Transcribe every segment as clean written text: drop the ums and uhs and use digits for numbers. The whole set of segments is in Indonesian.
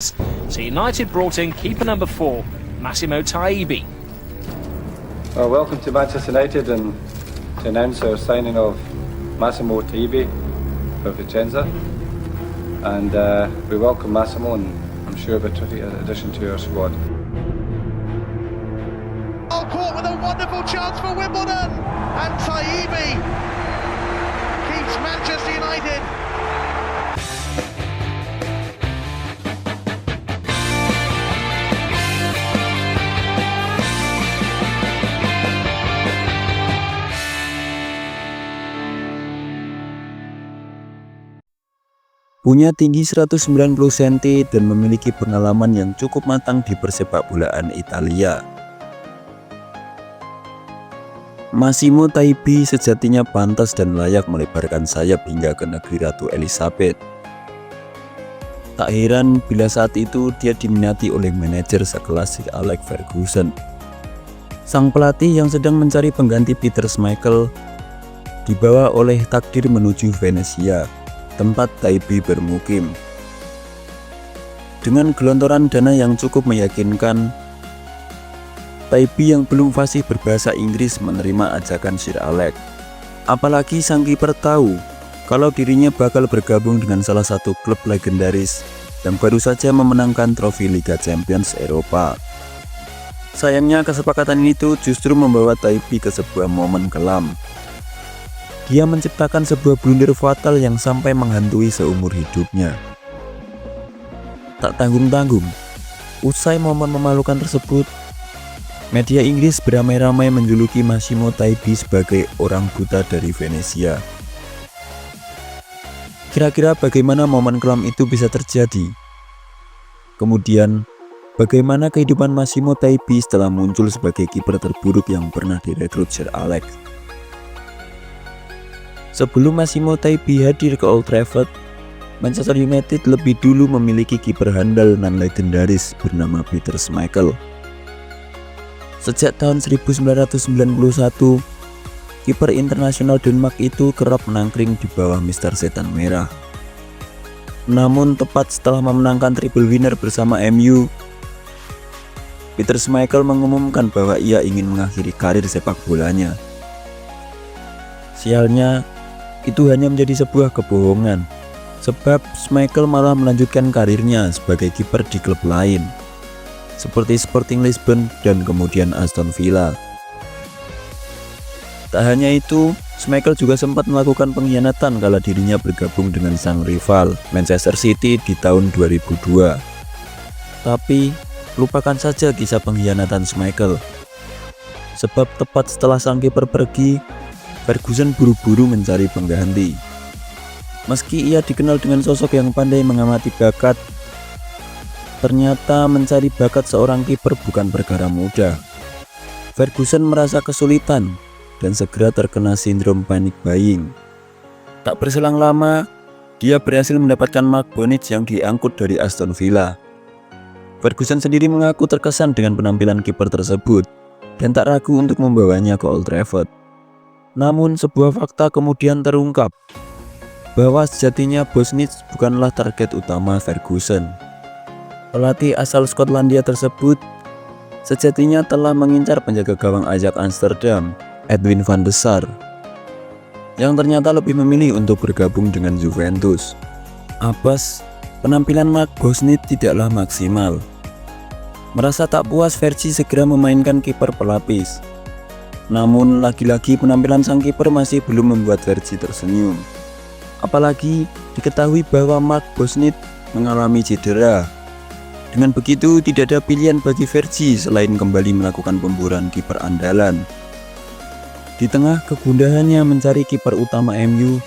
So United brought in keeper number 4, Massimo Taibi. Well, welcome to Manchester United and to announce our signing of Massimo Taibi for Vicenza. And we welcome Massimo, and I'm sure he'll be a terrific addition to our squad. Caught with a wonderful chance for Wimbledon, and Taibi keeps Manchester United. Punya tinggi 190 cm dan memiliki pengalaman yang cukup matang di persepakbolaan Italia. Massimo Taibi sejatinya pantas dan layak melebarkan sayap hingga ke negeri Ratu Elizabeth. Tak heran bila saat itu dia diminati oleh manajer sekelas Sir Alex Ferguson. Sang pelatih yang sedang mencari pengganti Peter Schmeichel dibawa oleh takdir menuju Venezia, tempat Taibi bermukim. Dengan gelontoran dana yang cukup meyakinkan, Taibi yang belum fasih berbahasa Inggris menerima ajakan Sir Alex. Apalagi sang kiper tahu kalau dirinya bakal bergabung dengan salah satu klub legendaris yang baru saja memenangkan trofi Liga Champions Eropa. Sayangnya kesepakatan itu justru membawa Taibi ke sebuah momen kelam. Dia menciptakan sebuah blunder fatal yang sampai menghantui seumur hidupnya. Tak tanggung-tanggung, usai momen memalukan tersebut, media Inggris beramai-ramai menjuluki Massimo Taibi sebagai orang buta dari Venezia. Kira-kira bagaimana momen kelam itu bisa terjadi? Kemudian, bagaimana kehidupan Massimo Taibi setelah muncul sebagai kiper terburuk yang pernah direkrut Sir Alex? Sebelum Massimo Taibi hadir ke Old Trafford, Manchester United lebih dulu memiliki kiper handal nan legendaris bernama Peter Schmeichel. Sejak tahun 1991, kiper internasional Denmark itu kerap menangkring di bawah Mister Setan Merah. Namun tepat setelah memenangkan triple winner bersama MU, Peter Schmeichel mengumumkan bahwa ia ingin mengakhiri karir sepak bolanya. Sialnya, itu hanya menjadi sebuah kebohongan, sebab Schmeichel malah melanjutkan karirnya sebagai kiper di klub lain, seperti Sporting Lisbon dan kemudian Aston Villa. Tak hanya itu, Schmeichel juga sempat melakukan pengkhianatan kala dirinya bergabung dengan sang rival Manchester City di tahun 2002. Tapi, lupakan saja kisah pengkhianatan Schmeichel, sebab tepat setelah sang kiper pergi, Ferguson buru-buru mencari pengganti. Meski ia dikenal dengan sosok yang pandai mengamati bakat, ternyata mencari bakat seorang kiper bukan perkara mudah. Ferguson merasa kesulitan dan segera terkena sindrom panic buying. Tak berselang lama, dia berhasil mendapatkan Mark Bonich yang diangkut dari Aston Villa. Ferguson sendiri mengaku terkesan dengan penampilan kiper tersebut dan tak ragu untuk membawanya ke Old Trafford. Namun sebuah fakta kemudian terungkap bahwa sejatinya Bonich bukanlah target utama Ferguson. Pelatih asal Skotlandia tersebut sejatinya telah mengincar penjaga gawang Ajax Amsterdam, Edwin van der Sar, yang ternyata lebih memilih untuk bergabung dengan Juventus. Apes, penampilan Mark Bonich tidaklah maksimal. Merasa tak puas, Versi segera memainkan kiper pelapis. Namun lagi-lagi penampilan sang kiper masih belum membuat Versi tersenyum. Apalagi diketahui bahwa Mark Bonich mengalami cedera. Dengan begitu tidak ada pilihan bagi Versi selain kembali melakukan pemburuan kiper andalan. Di tengah kegundahannya mencari kiper utama MU,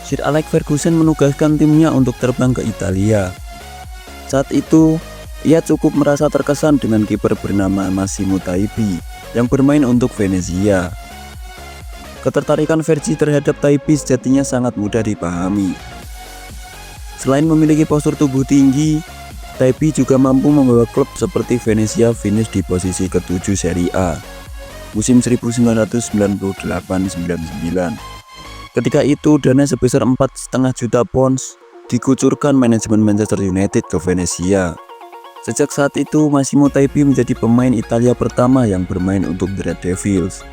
Sir Alex Ferguson menugaskan timnya untuk terbang ke Italia. Saat itu, ia cukup merasa terkesan dengan kiper bernama Massimo Taibi yang bermain untuk Venezia. Ketertarikan Versi terhadap Taibi sejatinya sangat mudah dipahami. Selain memiliki postur tubuh tinggi, Taibi juga mampu membawa klub seperti Venezia finish di posisi ke-7 Serie A musim 1998-99. Ketika itu dana sebesar 4,5 juta pounds dikucurkan manajemen Manchester United ke Venezia. Sejak saat itu, Massimo Taipi menjadi pemain Italia pertama yang bermain untuk The Red Devils.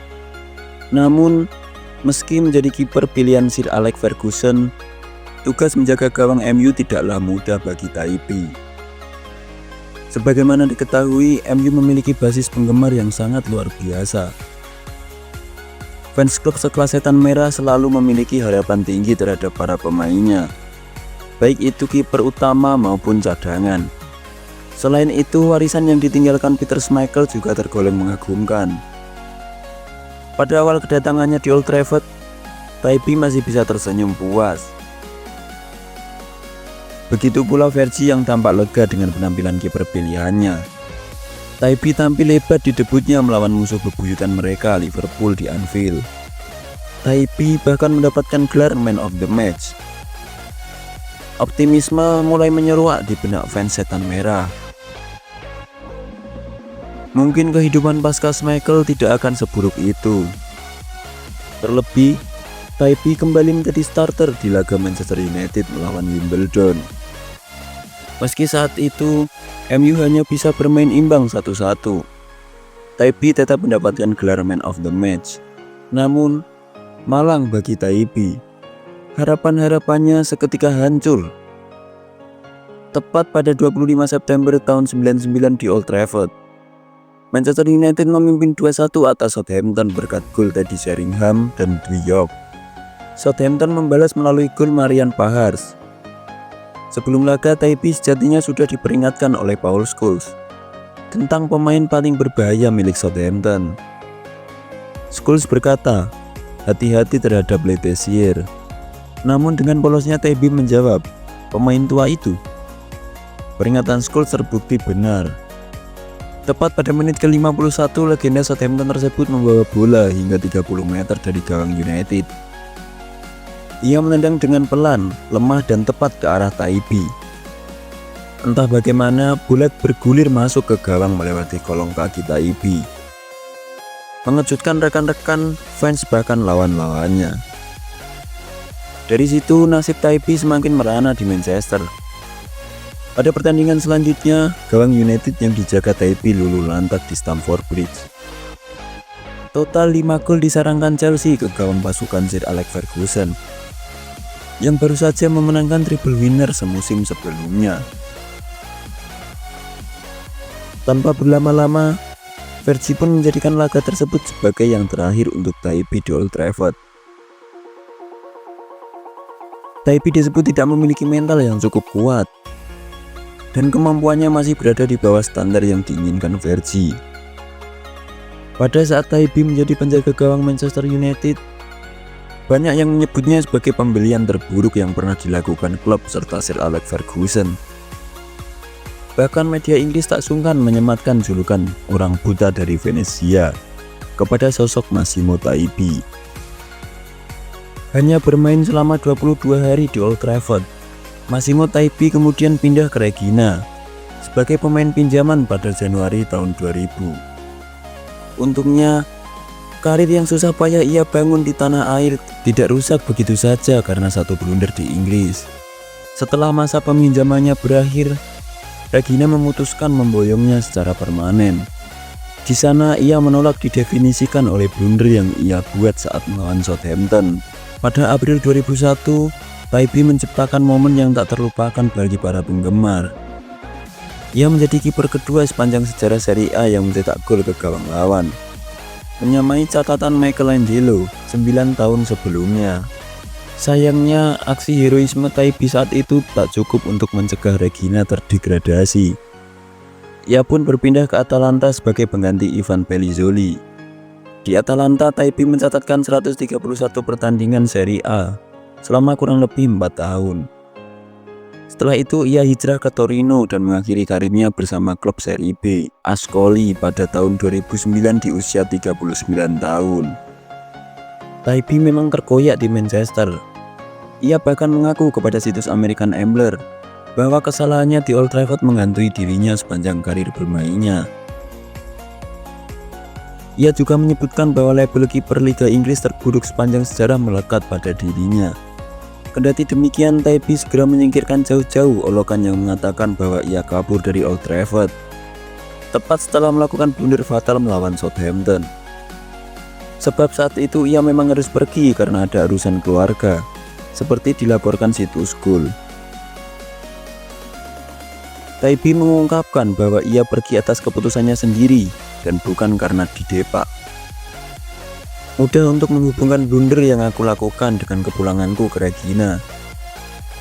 Namun, meski menjadi kiper pilihan Sir Alex Ferguson, tugas menjaga gawang MU tidaklah mudah bagi Taipi. Sebagaimana diketahui, MU memiliki basis penggemar yang sangat luar biasa. Fans klub sekelas Setan Merah selalu memiliki harapan tinggi terhadap para pemainnya, baik itu kiper utama maupun cadangan. Selain itu, warisan yang ditinggalkan Peter Schmeichel juga tergolong mengagumkan. Pada awal kedatangannya di Old Trafford, Taipi masih bisa tersenyum puas. Begitu pula Vergi yang tampak lega dengan penampilan kiper pilihannya. Taipi tampil hebat di debutnya melawan musuh bebuyutan mereka, Liverpool, di Anfield. Taipi bahkan mendapatkan gelar Man of the Match. Optimisme mulai menyeruak di benak fans Setan Merah. Mungkin kehidupan pasca Schmeichel tidak akan seburuk itu. Terlebih, Taipi kembali menjadi starter di laga Manchester United melawan Wimbledon. Meski saat itu, MU hanya bisa bermain imbang 1-1. Taipi tetap mendapatkan gelar Man of the Match. Namun, malang bagi Taipi. Harapan-harapannya seketika hancur. Tepat pada 25 September tahun 99 di Old Trafford, Manchester United memimpin 2-1 atas Southampton berkat gol Teddy Sheringham dan Dwi York. Southampton membalas melalui gol Marian Pahars. Sebelum laga, Taipi sejatinya sudah diperingatkan oleh Paul Scholes tentang pemain paling berbahaya milik Southampton. Scholes berkata, hati-hati terhadap Le Tissier. Namun dengan polosnya Taipi menjawab, pemain tua itu. Peringatan Scholes terbukti benar. Tepat pada menit ke-51, legenda Southampton tersebut membawa bola hingga 30 meter dari gawang United. Ia menendang dengan pelan, lemah dan tepat ke arah Taipi. Entah bagaimana, bola bergulir masuk ke gawang melewati kolong kaki Taipi, mengejutkan rekan-rekan, fans bahkan lawan-lawannya. Dari situ nasib Taipi semakin merana di Manchester. Pada pertandingan selanjutnya, gawang United yang dijaga Taipi luluh lantak di Stamford Bridge. Total 5 gol disarangkan Chelsea ke gawang pasukan Sir Alex Ferguson, yang baru saja memenangkan triple winner semusim sebelumnya. Tanpa berlama-lama, Vergi pun menjadikan laga tersebut sebagai yang terakhir untuk Taipi di Old Trafford. Taipi disebut tidak memiliki mental yang cukup kuat, dan kemampuannya masih berada di bawah standar yang diinginkan Vergi. Pada saat Taipi menjadi penjaga gawang Manchester United, banyak yang menyebutnya sebagai pembelian terburuk yang pernah dilakukan klub serta Sir Alex Ferguson. Bahkan media Inggris tak sungkan menyematkan julukan orang buta dari Venezia kepada sosok Massimo Taipi. Hanya bermain selama 22 hari di Old Trafford, Massimo Taipi kemudian pindah ke Reggina sebagai pemain pinjaman pada Januari tahun 2000. Untungnya, karir yang susah payah ia bangun di tanah air tidak rusak begitu saja karena satu blunder di Inggris. Setelah masa peminjamannya berakhir, Reggina memutuskan memboyongnya secara permanen. Di sana ia menolak didefinisikan oleh blunder yang ia buat saat melawan Southampton. Pada April 2001, Taipi menciptakan momen yang tak terlupakan bagi para penggemar. Ia menjadi kiper kedua sepanjang sejarah Serie A yang mencetak gol ke gawang lawan, menyamai catatan Michelangelo 9 tahun sebelumnya. Sayangnya, aksi heroisme Taipi saat itu tak cukup untuk mencegah Reggina terdegradasi. Ia pun berpindah ke Atalanta sebagai pengganti Ivan Pellizzoli. Di Atalanta, Taipi mencatatkan 131 pertandingan Serie A selama kurang lebih 4 tahun. Setelah itu ia hijrah ke Torino dan mengakhiri karirnya bersama klub Serie B Ascoli pada tahun 2009 di usia 39 tahun. Taipi memang terkoyak di Manchester. Ia bahkan mengaku kepada situs American Ambler bahwa kesalahannya di Old Trafford menghantui dirinya sepanjang karir bermainnya. Ia juga menyebutkan bahwa label kiper Liga Inggris terburuk sepanjang sejarah melekat pada dirinya. Kendati demikian, Taibi segera menyingkirkan jauh-jauh olokan yang mengatakan bahwa ia kabur dari Old Trafford, tepat setelah melakukan blunder fatal melawan Southampton. Sebab saat itu ia memang harus pergi karena ada urusan keluarga, seperti dilaporkan situs Goal. Taibi mengungkapkan bahwa ia pergi atas keputusannya sendiri dan bukan karena didepak. Mudah untuk menghubungkan blunder yang aku lakukan dengan kepulanganku ke Regina.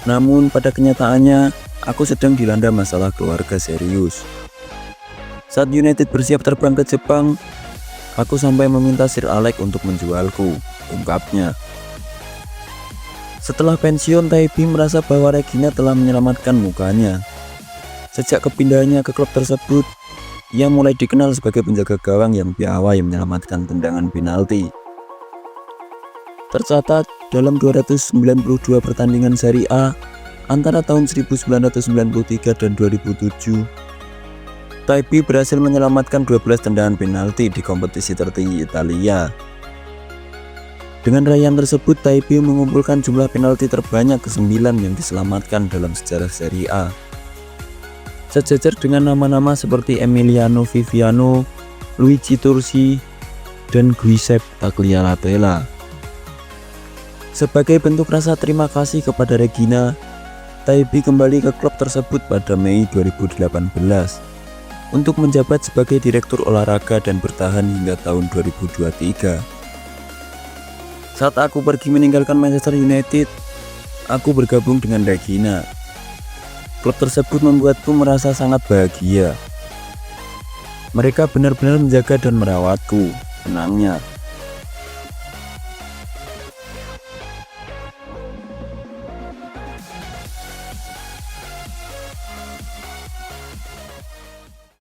Namun pada kenyataannya, aku sedang dilanda masalah keluarga serius. Saat United bersiap terbang ke Jepang, aku sampai meminta Sir Alex untuk menjualku, ungkapnya. Setelah pensiun, Taibi merasa bahwa Regina telah menyelamatkan mukanya. Sejak kepindahannya ke klub tersebut, ia mulai dikenal sebagai penjaga gawang yang piawai menyelamatkan tendangan penalti. Tercatat dalam 292 pertandingan Serie A antara tahun 1993 dan 2007, Taibi berhasil menyelamatkan 12 tendangan penalti di kompetisi tertinggi Italia. Dengan raihan tersebut, Taibi mengumpulkan jumlah penalti terbanyak ke-9 yang diselamatkan dalam sejarah Serie A. Sejajar dengan nama-nama seperti Emiliano Viviano, Luigi Tursi, dan Giuseppe Taglialatella. Sebagai bentuk rasa terima kasih kepada Regina, Taibi kembali ke klub tersebut pada Mei 2018 untuk menjabat sebagai direktur olahraga dan bertahan hingga tahun 2023. Saat aku pergi meninggalkan Manchester United, aku bergabung dengan Regina. Klub tersebut membuatku merasa sangat bahagia. Mereka benar-benar menjaga dan merawatku, tenangnya.